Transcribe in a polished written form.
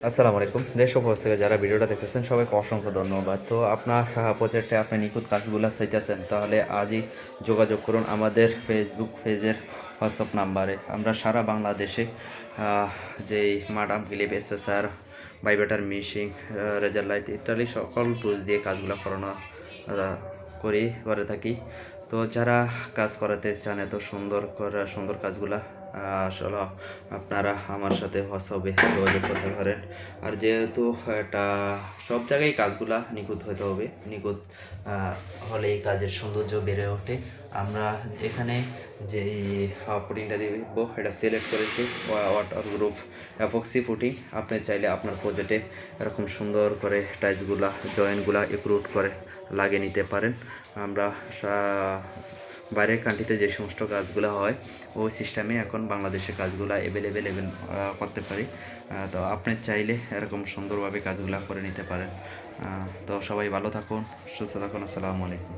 আসসালামু আলাইকুম। দেশ ও প্রবাস থেকে যারা ভিডিওটা দেখতেছেন সবাইকে অসংখ্য ধন্যবাদ। তো আপনার প্রজেক্টে আপনি নিখুঁত কাজগুলো চাইতেছেন, তাহলে আজই যোগাযোগ করুন আমাদের ফেসবুক পেজের হোয়াটসঅ্যাপ নাম্বারে। আমরা সারা বাংলাদেশে যেই মাডাম clip, SSR, vibrator machine, razor light ইত্যাদি সকল টুলস দিয়ে কাজগুলো করানো করে থাকি। তো যারা কাজ করাতে চান এত সুন্দর কাজগুলা, আসলে আপনারা আমার সাথে হোয়াটসঅ্যাপে যোগাযোগ করতে পারেন। আর যেহেতু এটা সব জায়গায় কাজগুলা নিখুঁত হতে হবে, নিখুঁত হলে এই কাজের সৌন্দর্য বেড়ে ওঠে। আমরা এখানে যে পুটিংটা দিব এটা সিলেক্ট করেছি ওয়াটার গ্রুপ অ্যাপক্সি পুটিং। আপনি চাইলে আপনার প্রজেক্টে এরকম সুন্দর করে টাইলসগুলা জয়েন্টগুলা এক্রুট করে লাগিয়ে নিতে পারেন। আমরা বাইরের কান্ট্রিতে যে সমস্ত কাজগুলো হয় ওই সিস্টেমে এখন বাংলাদেশে কাজগুলো অ্যাভেলেবেল করতে পারি। তো আপনি চাইলে এরকম সুন্দরভাবে কাজগুলো করে নিতে পারেন। তো সবাই ভালো থাকুন, সুস্থ থাকুন। আসসালামু আলাইকুম।